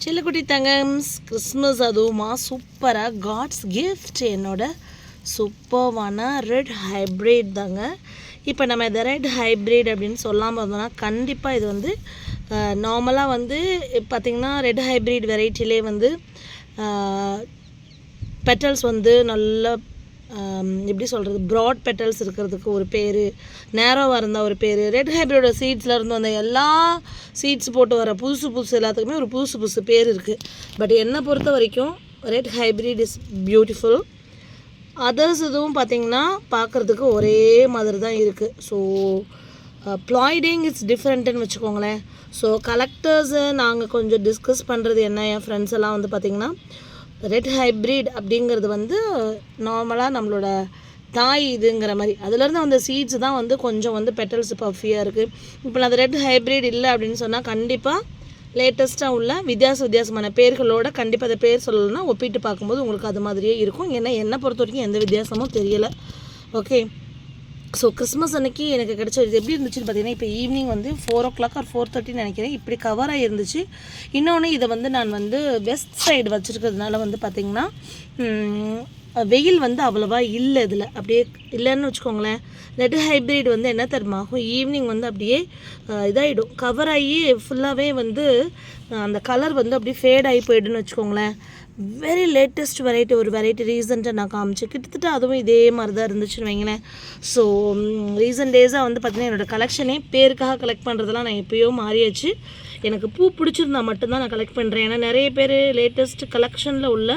செல்லக்குட்டி தங்கம்ஸ் கிறிஸ்மஸ் அதுவுமா சூப்பராக காட்ஸ் கிஃப்ட் என்னோட சூப்பர்வான ரெட் ஹைப்ரிட் தாங்க. இப்போ நம்ம இதை ரெட் ஹைப்ரிட் அப்படின்னு சொல்லாமல் இருந்தோம்னா கண்டிப்பாக இது வந்து நார்மலாக வந்து பார்த்திங்கன்னா ரெட் ஹைப்ரிட் வெரைட்டிலே வந்து பெட்டல்ஸ் வந்து நல்ல எப்படி சொல்கிறது ப்ராட் பெட்டல்ஸ் இருக்கிறதுக்கு ஒரு பேர், நேரோவாக இருந்தால் ஒரு பேர், ரெட் ஹைப்ரிடோட சீட்ஸில் இருந்து வந்த எல்லா சீட்ஸ் போட்டு வர புதுசு எல்லாத்துக்குமே ஒரு புதுசு பேர் இருக்குது. பட் என்னை பொறுத்த வரைக்கும் red hybrid is beautiful. Others இதுவும் பார்த்திங்கன்னா பார்க்குறதுக்கு ஒரே மாதிரி தான் இருக்குது. ஸோ ப்ளாய்டிங் இட்ஸ் டிஃப்ரெண்ட்டுன்னு வச்சுக்கோங்களேன். ஸோ கலெக்டர்ஸை நாங்கள் கொஞ்சம் டிஸ்கஸ் பண்ணுறது என்ன, என் ஃப்ரெண்ட்ஸ் எல்லாம் வந்து பார்த்திங்கன்னா ரெட் ஹைப்ரிட் அப்படிங்கிறது வந்து நார்மலாக நம்மளோட தாய் இதுங்கிற மாதிரி அதுலேருந்து அந்த சீட்ஸ் தான் வந்து கொஞ்சம் வந்து பெட்டல்ஸ் பஃபியாக இருக்குது. இப்போ நான் அது ரெட் ஹைப்ரிட் இல்லை அப்படின்னு சொன்னால் கண்டிப்பாக லேட்டஸ்ட்டாக உள்ள வித்தியாசமான பேர்களோட கண்டிப்பாக அதை பேர் சொல்லலைன்னா ஒப்பிட்டு பார்க்கும்போது உங்களுக்கு அது மாதிரியே இருக்கும். ஏன்னா என்னை பொறுத்த வரைக்கும் எந்த வித்தியாசமும் தெரியலை. ஓகே, ஸோ கிறிஸ்மஸ் அன்னைக்கு எனக்கு கிடச்ச இது எப்படி இருந்துச்சுன்னு பார்த்தீங்கன்னா, இப்போ ஈவினிங் வந்து 4 o'clock or 4:30 நினைக்கிறேன், இப்படி கவராக இருந்துச்சு. இன்னொன்று இதை வந்து நான் வந்து வெஸ்ட் சைடு வச்சுருக்கிறதுனால வந்து பார்த்திங்கன்னா வெயில் வந்து அவ்வளோவா இல்லை, இதில் அப்படியே இல்லைன்னு வச்சுக்கோங்களேன். ரெட் ஹைப்ரிட் வந்து என்ன தருமாகும், ஈவினிங் வந்து அப்படியே இதாகிடும், கவர் ஆகி ஃபுல்லாகவே வந்து அந்த கலர் வந்து அப்படியே ஃபேட் ஆகி போய்டுன்னு வச்சுக்கோங்களேன். வெரி லேட்டஸ்ட் வெரைட்டி, ஒரு வெரைட்டி ரீசெண்டாக நான் காமிச்சேன், கிட்டத்தட்ட அதுவும் இதே மாதிரி தான் இருந்துச்சுன்னு வைங்களேன். ஸோ ரீசன்ட் டேஸாக வந்து பார்த்திங்கன்னா என்னோடய கலெக்ஷனே பேருக்காக கலெக்ட் பண்ணுறதெல்லாம் நான் எப்போயோ மாறியாச்சு. எனக்கு பூ பிடிச்சிருந்தா மட்டும்தான் நான் கலெக்ட் பண்ணுறேன். ஏன்னா நிறைய பேர் லேட்டஸ்ட் கலெக்ஷனில் உள்ள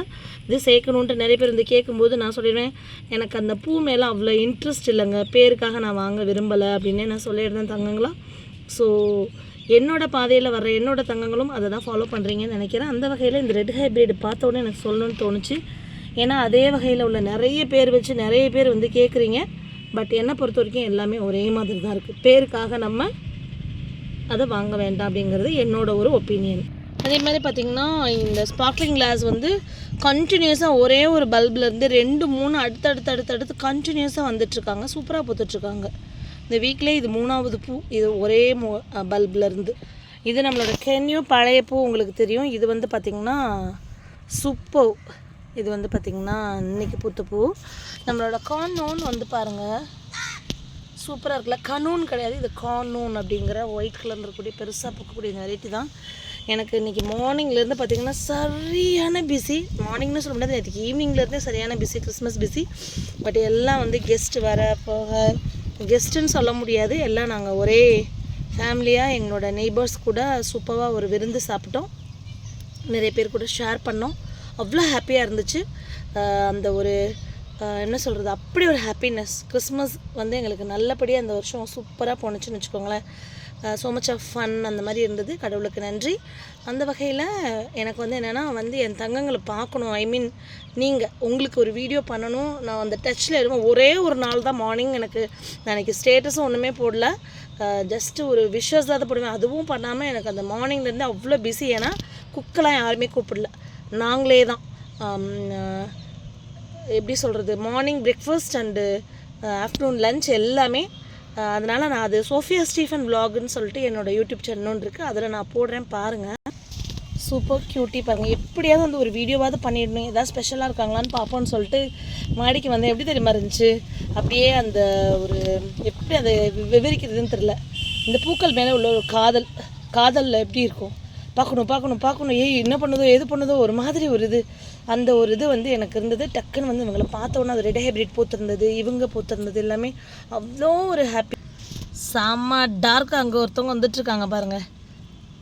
இது சேர்க்கணுன்ட்டு நிறைய பேர் வந்து கேட்கும்போது நான் சொல்லிடுவேன், எனக்கு அந்த பூ மேலே அவ்வளோ இன்ட்ரெஸ்ட் இல்லைங்க, பேருக்காக நான் வாங்க விரும்பலை அப்படின்னே நான் சொல்லியிருந்தேன் தங்கங்களா. ஸோ என்னோடய பாதையில் வர்ற என்னோடய தங்கங்களும் அதை தான் ஃபாலோ பண்ணுறீங்கன்னு நினைக்கிறேன். அந்த வகையில் இந்த ரெட் ஹைப்ரிட் பார்த்த உடனே எனக்கு சொல்லணும்னு தோணுச்சு. ஏன்னா அதே வகையில் உள்ள நிறைய பேர் வச்சு நிறைய பேர் வந்து கேட்குறீங்க. பட் என்னை பொறுத்த வரைக்கும் எல்லாமே ஒரே மாதிரி தான் இருக்குது. பேருக்காக நம்ம அதை வாங்க வேண்டாம் அப்படிங்கிறது என்னோட ஒரு ஒப்பீனியன். அதே மாதிரி பார்த்திங்கன்னா இந்த ஸ்பார்க்லிங் கிளாஸ் வந்து கண்டினியூஸாக ஒரே ஒரு பல்ப்லேருந்து 2-3 அடுத்தடுத்து கண்டினியூஸாக வந்துட்டுருக்காங்க, சூப்பராக பூத்துட்ருக்காங்க. இந்த வீக்லேயே இது 3வது பூ, இது ஒரே பல்ப்லேருந்து. இது நம்மளோட கென்யூ பழைய பூ உங்களுக்கு தெரியும். இது வந்து பார்த்திங்கன்னா சூப்பர், இது வந்து பார்த்திங்கன்னா இன்றைக்கி பூத்த பூ. நம்மளோட கார்னூன் வந்து பாருங்கள் சூப்பராக இருக்குல்ல, கனூன் கிடையாது, இது கார்னூன் அப்படிங்கிற ஒயிட் கலரில் இருக்கக்கூடிய பெருசாக பூக்கக்கூடிய வெரைட்டி தான். எனக்கு இன்றைக்கி மார்னிங்லேருந்து பார்த்திங்கன்னா சரியான பிஸி, மார்னிங்னு சொல்ல முடியாது, நேற்றுக்கு ஈவினிங்லேருந்தே சரியான பிஸி, கிறிஸ்மஸ் பிஸி. பட் எல்லாம் வந்து கெஸ்ட்டு வர போக, கெஸ்ட்டுன்னு சொல்ல முடியாது, எல்லாம் நாங்கள் ஒரே ஃபேமிலியாக எங்களோட நெய்பர்ஸ் கூட சூப்பராக ஒரு விருந்து சாப்பிட்டோம், நிறைய பேர் கூட ஷேர் பண்ணோம், அவ்வளோ ஹாப்பியாக இருந்துச்சு. அந்த ஒரு என்ன சொல்கிறது, அப்படி ஒரு ஹாப்பினஸ். கிறிஸ்மஸ் வந்து எங்களுக்கு நல்லபடியாக அந்த வருஷம் சூப்பராக போணுச்சுன்னு வச்சுக்கோங்களேன். ஸோ மச் ஆஃப் ஃபன் அந்த மாதிரி இருந்தது, கடவுளுக்கு நன்றி. அந்த வகையில் எனக்கு வந்து என்னென்னா வந்து என் தங்கங்களை பார்க்கணும், ஐ மீன் நீங்கள் உங்களுக்கு ஒரு வீடியோ பண்ணணும், நான் அந்த டச்சில் இருப்பேன். ஒரே ஒரு நாள் தான் மார்னிங் எனக்கு, நான் எனக்கு ஸ்டேட்டஸும் ஒன்றுமே போடல, ஜஸ்ட்டு ஒரு விஷஸ் தான் போடுவேன். அதுவும் பண்ணாமல் எனக்கு அந்த மார்னிங்லேருந்து அவ்வளோ பிஸி. ஏன்னா குக்கெலாம் யாருமே கூப்பிடல, நாங்களே தான் எப்படி சொல்கிறது morning breakfast and afternoon lunch எல்லாமே. அதனால் நான் அது சோஃபியா ஸ்டீஃபன் விலாகுன்னு சொல்லிட்டு என்னோடய யூடியூப் சேனல் இருக்குது, அதில் நான் போடுறேன் பாருங்கள். சூப்பர் க்யூட்டி பாருங்கள். எப்படியாவது வந்து ஒரு வீடியோவாவது பண்ணிடணும், ஏதாவது ஸ்பெஷலாக இருக்காங்களான்னு பார்ப்போன்னு சொல்லிட்டு மாடிக்கு வந்தேன். எப்படி தெரியுமா இருந்துச்சு, அப்படியே அந்த ஒரு எப்படி அதை விவரிக்கிறதுன்னு தெரில. இந்த பூக்கள் மேலே உள்ள ஒரு காதலில் எப்படி இருக்கும் பார்க்கணும். என்ன பண்ணுதோ எது பண்ணுதோ ஒரு மாதிரி ஒரு இது, அந்த ஒரு இது வந்து எனக்கு இருந்தது. டக்குன்னு வந்து இவங்களை பார்த்தோன்னா அது ரெட் ஹைப்ரிட் பூத்திருந்தது, இவங்க பூத்திருந்தது, எல்லாமே அவ்வளோ ஒரு ஹாப்பி. செம்ம டார்க்காக அங்கே ஒருத்தவங்க வந்துட்டுருக்காங்க பாருங்கள்.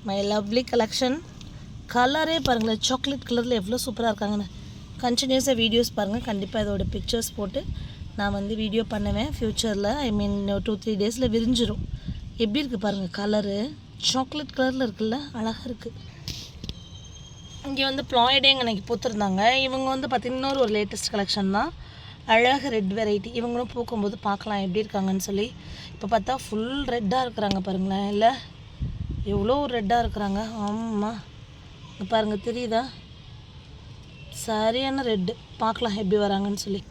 My lovely collection. கலரே பாருங்களேன், சாக்லேட் கலரில் எவ்வளோ சூப்பராக இருக்காங்கன்னு. கண்டினியூஸாக வீடியோஸ் பாருங்கள், கண்டிப்பாக இதோட பிக்சர்ஸ் போட்டு நான் வந்து வீடியோ பண்ணுவேன் ஃப்யூச்சரில். ஐ மீன் 2-3 டேஸில் விரிஞ்சிடும். எப்படி இருக்குது பாருங்கள், கலரு சாக்லேட் கலரில் இருக்குல்ல, அழகாக இருக்குது. இங்கே வந்து ப்ளாய்டேங்க அன்றைக்கி பூத்துருந்தாங்க. இவங்க வந்து பார்த்திங்கன்னா ஒரு லேட்டஸ்ட் கலெக்ஷன் தான், அழகாக ரெட் வெரைட்டி. இவங்களும் பூக்கும்போது பார்க்கலாம் எப்படி இருக்காங்கன்னு சொல்லி. இப்போ பார்த்தா ஃபுல் ரெட்டாக இருக்கிறாங்க பாருங்களேன், இல்லை எவ்வளோ ரெட்டாக இருக்கிறாங்க. ஆமாம் இங்கே பாருங்கள், தெரியுதா, சரியான ரெட்டு. பார்க்கலாம் எப்படி வராங்கன்னு சொல்லி.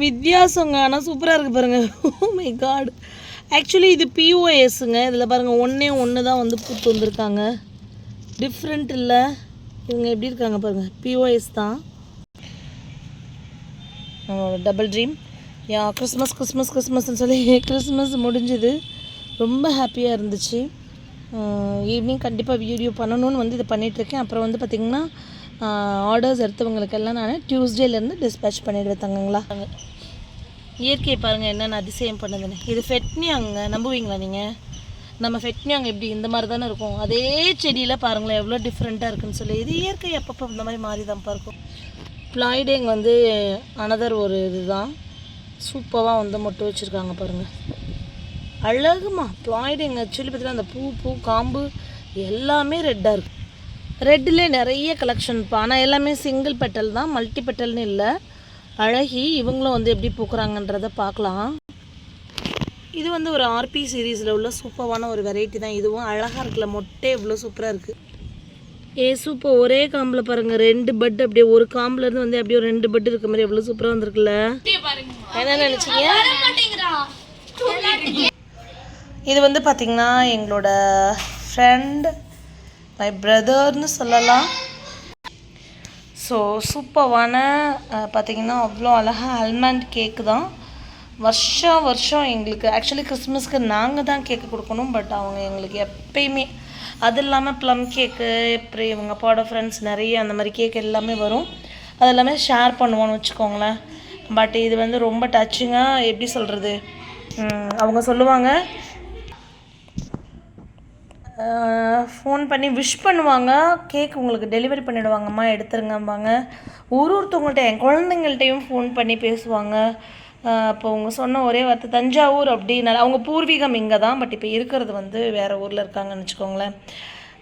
வித்தியாசங்க, ஆனால் சூப்பராக இருக்குது பாருங்கள். ஓ மை காட், ஆக்சுவலி இது பிஓஎஸ்ங்க. இதில் பாருங்கள் ஒன்றே ஒன்று தான் வந்து பூத்து வந்திருக்காங்க, டிஃப்ரெண்ட் இல்லை. இவங்க எப்படி இருக்காங்க பாருங்கள், பிஓஎஸ் தான். டபுள் ட்ரீம் கிறிஸ்மஸ் கிறிஸ்மஸ் கிறிஸ்மஸ்ன்னு சொல்லி கிறிஸ்மஸ் முடிஞ்சுது. ரொம்ப ஹாப்பியாக இருந்துச்சு. ஈவினிங் கண்டிப்பாக வீடியோ பண்ணணும்னு வந்து இதை பண்ணிகிட்ருக்கேன். அப்புறம் வந்து பார்த்திங்கன்னா ஆர்டர்ஸ் எடுத்தவங்களுக்கெல்லாம் நான் டியூஸ்டேலேருந்து டிஸ்பேச் பண்ணிவிடுவேன் தங்கங்களா. இயற்கையை பாருங்கள் என்னென்ன அதிசயம் பண்ணுதுன்னு. இது ஃபெட்னியாங்க, நம்புவீங்களா நீங்கள்? நம்ம ஃபெட்னியாங்க எப்படி இந்த மாதிரி தானே இருக்கும். அதே செடியில் பாருங்களேன் எவ்வளோ டிஃப்ரெண்ட்டாக இருக்குதுன்னு சொல்லி. இது இயற்கை அப்பப்போ இந்த மாதிரி மாறி தான்ப்பா இருக்கும். ப்ளாய்டேங் வந்து அனதர் ஒரு இதுதான். சூப்பராக வந்து மொட்டு வச்சுருக்காங்க பாருங்கள், அழகுமா. ப்ளாய்டேங் ஆக்சுவலி பார்த்திங்கன்னா அந்த பூ காம்பு எல்லாமே ரெட்டாக இருக்குது. ரெட்டிலே நிறைய கலெக்ஷன்ப்பா. ஆனால் எல்லாமே சிங்கிள் பெட்டல் தான், மல்டி பெட்டல்னு இல்லை. அழகி இவங்களும் வந்து எப்படி பூக்குறாங்கன்றதை பார்க்கலாம். இது வந்து ஒரு ஆர்பி சீரீஸில் உள்ள சூப்பரான ஒரு வெரைட்டி தான். இதுவும் அழகாக இருக்குல்ல, மொட்டை எவ்வளோ சூப்பராக இருக்குது. சூப்பர். ஒரே காம்பில் பாருங்கள் 2 பட், அப்படியே ஒரு காம்புலேருந்து வந்து அப்படியே ஒரு 2 பட் இருக்க மாதிரி எவ்வளோ சூப்பராக வந்துருக்குல்ல. என்ன நினச்சிங்க? இது வந்து பார்த்திங்கன்னா எங்களோட ஃப்ரெண்ட், மை பிரதர்னு சொல்லலாம். ஸோ சூப்பரான பார்த்திங்கன்னா அவ்வளோ அழகாக ஆல்மண்ட் கேக்கு தான். வருஷம் எங்களுக்கு ஆக்சுவலி கிறிஸ்மஸ்க்கு நாங்கள் தான் கேக்கு கொடுக்கணும். பட் அவங்க எங்களுக்கு எப்பயுமே, அது இல்லாமல் ப்ளம் கேக்கு, அப்புறம் இவங்க அப்பாவோட ஃப்ரெண்ட்ஸ் நிறைய அந்த மாதிரி கேக் எல்லாமே வரும். அது எல்லாமே ஷேர் பண்ணுவோன்னு வச்சுக்கோங்களேன். பட் இது வந்து ரொம்ப டச்சிங்காக, எப்படி சொல்கிறது, அவங்க சொல்லுவாங்க, ஃபோன் பண்ணி விஷ் பண்ணுவாங்க, கேக் உங்களுக்கு டெலிவரி பண்ணிவிடுவாங்கம்மா எடுத்துருங்கம்பாங்க. ஒருத்தவங்கள்ட்ட என் குழந்தைங்கள்ட்டையும் ஃபோன் பண்ணி பேசுவாங்க. அப்போ அவங்க சொன்ன ஒரே வார்த்தை தஞ்சாவூர் அப்படின்னால, அவங்க பூர்வீகம் இங்கே தான், பட் இப்போ இருக்கிறது வந்து வேறு ஊரில் இருக்காங்கன்னு வச்சுக்கோங்களேன்.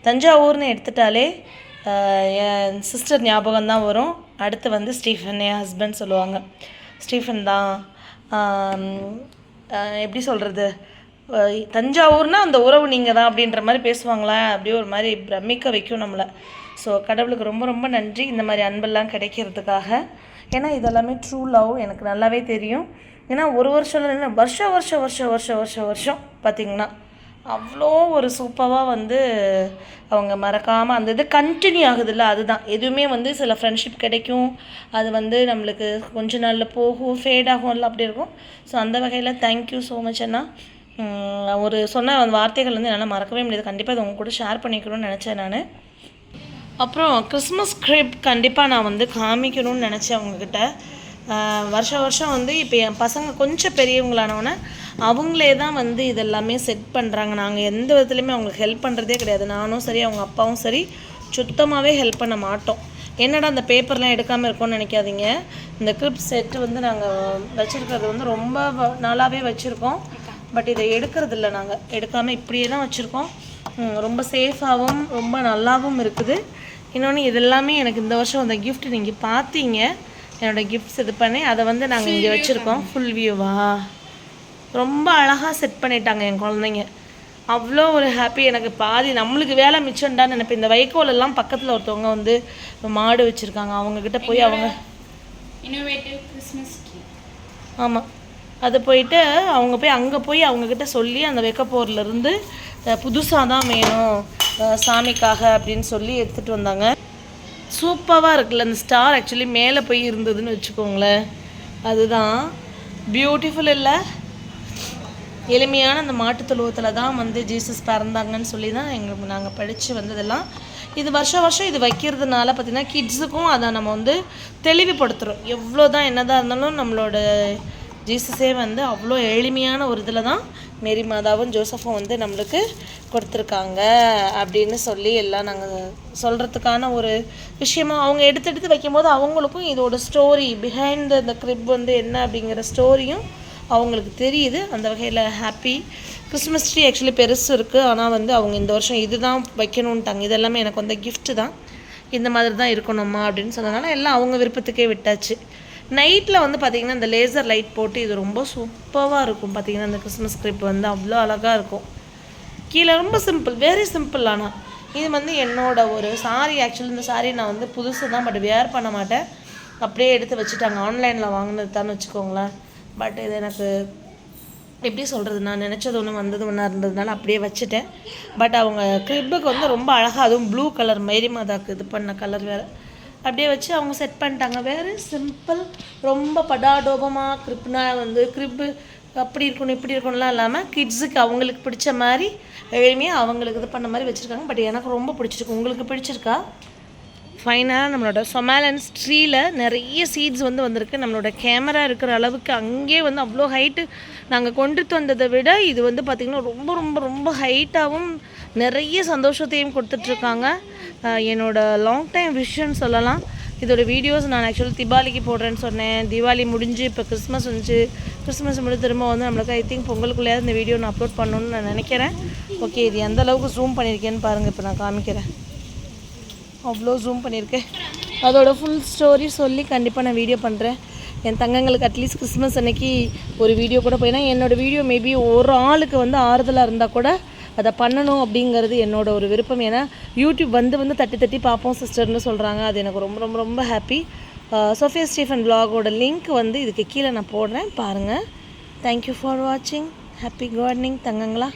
தஞ்சாவூர்னு எடுத்துட்டாலே என் சிஸ்டர் ஞாபகம் தான் வரும். அடுத்து வந்து ஸ்டீஃபன், என் ஹஸ்பண்ட் சொல்லுவாங்க. ஸ்டீஃபன் தான் எப்படி சொல்கிறது, தஞ்சாவூர்னால் அந்த உறவு நீங்கள் தான் அப்படின்ற மாதிரி பேசுவாங்களா, அப்படியே ஒரு மாதிரி பிரமிக்க வைக்கும் நம்மளை. ஸோ கடவுளுக்கு ரொம்ப ரொம்ப நன்றி இந்த மாதிரி அன்பெல்லாம் கிடைக்கிறதுக்காக. ஏன்னா இதெல்லாமே ட்ரூ லவ், எனக்கு நல்லாவே தெரியும். ஏன்னா ஒரு வருஷம் வருஷம் பார்த்திங்கன்னா அவ்வளோ ஒரு சூப்பராக வந்து அவங்க மறக்காமல் அந்த இது கண்டினியூ ஆகுதுல்ல. அதுதான் எதுவுமே வந்து சில ஃப்ரெண்ட்ஷிப் கிடைக்கும், அது வந்து நம்மளுக்கு கொஞ்ச நாளில் போகும், ஃபேட் ஆகும்ல, அப்படி இருக்கும். ஸோ அந்த வகையில் தேங்க்யூ ஸோ மச் அண்ணா. ஒரு சொன்ன அந்த வார்த்தைகள் வந்து என்னால் மறக்கவே முடியாது. கண்டிப்பாக அதை உங்க கூட ஷேர் பண்ணிக்கணும்னு நினச்சேன் நான். அப்புறம் கிறிஸ்மஸ் கிரிப் கண்டிப்பாக நான் வந்து காமிக்கணும்னு நினச்சேன் அவங்கக்கிட்ட. வருஷம் வந்து இப்போ என் பசங்க கொஞ்சம் பெரியவங்களானவொன்னே அவங்களே தான் வந்து இதெல்லாமே செட் பண்ணுறாங்க. நாங்கள் எந்த விதத்துலையுமே அவங்களுக்கு ஹெல்ப் பண்ணுறதே கிடையாது. நானும் சரி அவங்க அப்பாவும் சரி சுத்தமாகவே ஹெல்ப் பண்ண மாட்டோம். என்னடா அந்த பேப்பர்லாம் எடுக்காமல் இருக்கோன்னு நினைக்காதீங்க. இந்த கிரிப் செட்டு வந்து நாங்கள் வச்சுருக்கிறது வந்து ரொம்ப நாளாகவே வச்சுருக்கோம். பட் இதை எடுக்கிறது இல்லை, நாங்கள் எடுக்காமல் இப்படியே தான் வச்சுருக்கோம். ரொம்ப சேஃபாகவும் ரொம்ப நல்லாவும் இருக்குது. இன்னொன்று இதெல்லாமே எனக்கு இந்த வருஷம் அந்த கிஃப்ட் நீங்கள் பார்த்தீங்க, என்னோடய கிஃப்ட்ஸ் இது பண்ணி அதை வந்து நாங்கள் இங்கே வச்சுருக்கோம். ஃபுல் வியூவா ரொம்ப அழகாக செட் பண்ணிட்டாங்க என் குழந்தைங்க. அவ்வளோ ஒரு ஹாப்பி. எனக்கு பாதி நம்மளுக்கு வேலை மிச்சம்டான்னு நினைப்பேன். இந்த வைக்கோலெல்லாம் பக்கத்தில் ஒருத்தவங்க வந்து மாடு வச்சுருக்காங்க, அவங்கக்கிட்ட போய் அவங்க இன்னோவேட்டிவ் கிறிஸ்மஸ் ஆமாம் அது போயிட்டு அவங்க போய் அங்கே போய் அவங்கக்கிட்ட சொல்லி அந்த வைக்கப்போர்லேருந்து புதுசாக தான் வேணும் சாமிக்காக அப்படின்னு சொல்லி எடுத்துகிட்டு வந்தாங்க. சூப்பராக இருக்குல்ல. அந்த ஸ்டார் ஆக்சுவலி மேலே போய் இருந்ததுன்னு வச்சுக்கோங்களேன். அதுதான் பியூட்டிஃபுல் இல்லை. எளிமையான அந்த மாட்டுத்தொழுவத்தில் தான் வந்து ஜீசஸ் பிறந்தாங்கன்னு சொல்லி தான் எங்களுக்கு நாங்கள் படித்து வந்ததெல்லாம். இது வருஷம் இது வைக்கிறதுனால பார்த்திங்கன்னா கிட்ஸுக்கும் அதை நம்ம வந்து தெளிவுபடுத்துகிறோம். எவ்வளோ தான் என்னதான் இருந்தாலும் நம்மளோட ஜீசஸே வந்து அவ்வளோ எளிமையான ஒரு இதில் தான் மேரி மாதாவும் ஜோசஃபும் வந்து நம்மளுக்கு கொடுத்துருக்காங்க அப்படின்னு சொல்லி எல்லாம் நாங்கள் சொல்கிறதுக்கான ஒரு விஷயமா அவங்க எடுத்து வைக்கும்போது அவங்களுக்கும் இதோட ஸ்டோரி பிஹைண்ட் இந்த கிரிப் வந்து என்ன அப்படிங்கிற ஸ்டோரியும் அவங்களுக்கு தெரியுது. அந்த வகையில் ஹாப்பி. கிறிஸ்மஸ் ட்ரீ ஆக்சுவலி பெருசு இருக்குது, ஆனால் வந்து அவங்க இந்த வருஷம் இது தான் வைக்கணுன்ட்டாங்க. இதெல்லாமே எனக்கு வந்து கிஃப்ட்டு தான், இந்த மாதிரி தான் இருக்கணுமா அப்படின்னு சொன்னதுனால எல்லாம் அவங்க விருப்பத்துக்கே விட்டாச்சு. நைட்டில் வந்து பார்த்திங்கன்னா இந்த லேசர் லைட் போட்டு இது ரொம்ப சூப்பராக இருக்கும். பார்த்திங்கன்னா இந்த கிறிஸ்மஸ் கிரிப் வந்து அவ்வளோ அழகாக இருக்கும். கீழே ரொம்ப சிம்பிள், வெரி சிம்பிள். ஆனால் இது வந்து என்னோட ஒரு சாரி. ஆக்சுவலி இந்த சாரி நான் வந்து புதுசு தான், பட் வேர் பண்ண மாட்டேன், அப்படியே எடுத்து வச்சுட்டாங்க. ஆன்லைனில் வாங்கினது தான் வச்சுக்கோங்களேன். பட் இது எனக்கு எப்படி சொல்கிறது, நான் நினச்சது ஒன்று வந்தது ஒன்றா இருந்ததுனால அப்படியே வச்சுட்டேன். பட் அவங்க க்ரிப்புக்கு வந்து ரொம்ப அழகாக, அதுவும் ப்ளூ கலர் மேரி மாதாக்கு இது பண்ண கலர் வேறு, அப்படியே வச்சு அவங்க செட் பண்ணிட்டாங்க. வேறு சிம்பிள், ரொம்ப படாடோபமாக க்ரிப்னா வந்து க்ரிப்பு அப்படி இருக்கணும் இப்படி இருக்கணும்லாம் இல்லாமல் கிட்ஸுக்கு அவங்களுக்கு பிடிச்ச மாதிரி எளிமையாக அவங்களுக்கு இது பண்ண மாதிரி வச்சுருக்காங்க. பட் எனக்கு ரொம்ப பிடிச்சிருக்கு. உங்களுக்கு பிடிச்சிருக்கா? ஃபைனலாக நம்மளோட சொமாலன்ஸ் ட்ரீயில் நிறைய சீட்ஸ் வந்து வந்திருக்கு. நம்மளோட கேமரா இருக்கிற அளவுக்கு அங்கேயே வந்து அவ்வளோ ஹைட்டு நாங்கள் கொண்டுட்டு வந்ததை விட இது வந்து பார்த்திங்கன்னா ரொம்ப ரொம்ப ரொம்ப ஹைட்டாகவும் நிறைய சந்தோஷத்தையும் கொடுத்துட்ருக்காங்க. என்னோடய லாங் டைம் விஷன்னு சொல்லலாம். இதோட வீடியோஸ் நான் ஆக்சுவலி தீபாவளிக்கு போடுறேன்னு சொன்னேன். தீபாவளி முடிஞ்சு இப்போ கிறிஸ்மஸ் வந்துச்சு. கிறிஸ்மஸ் முடிஞ்சு திரும்ப வந்து நம்மளுக்கு ஐ திங்க் பொங்கலுக்குள்ளேயாவது இந்த வீடியோ நான் அப்லோட் பண்ணணுன்னு நான் நினைக்கிறேன். ஓகே, இது எந்த அளவுக்கு ஜூம் பண்ணியிருக்கேன்னு பாருங்கள். இப்போ நான் காமிக்கிறேன். அவ்வளோ ஜூம் பண்ணியிருக்கேன். அதோட ஃபுல் ஸ்டோரி சொல்லி கண்டிப்பாக நான் வீடியோ பண்ணுறேன். என் தங்கங்களுக்கு அட்லீஸ்ட் கிறிஸ்மஸ் அன்னைக்கு ஒரு வீடியோ கூட போயினா என்னோடய வீடியோ மேபி ஒரு ஆளுக்கு வந்து ஆறுதலாக இருந்தால் கூட அதை பண்ணணும் அப்படிங்கிறது என்னோட ஒரு விருப்பம். ஏன்னா யூடியூப் வந்து தட்டி தட்டி பார்ப்போம் சிஸ்டர்னு சொல்கிறாங்க. அது எனக்கு ரொம்ப ரொம்ப ரொம்ப ஹாப்பி. சோஃபியா ஸ்டீஃபன் vlog-ஓட லிங்க் வந்து இதுக்கு கீழே நான் போடுறேன், பாருங்கள். தேங்க்யூ ஃபார் வாட்சிங். Happy gardening தங்கங்களா.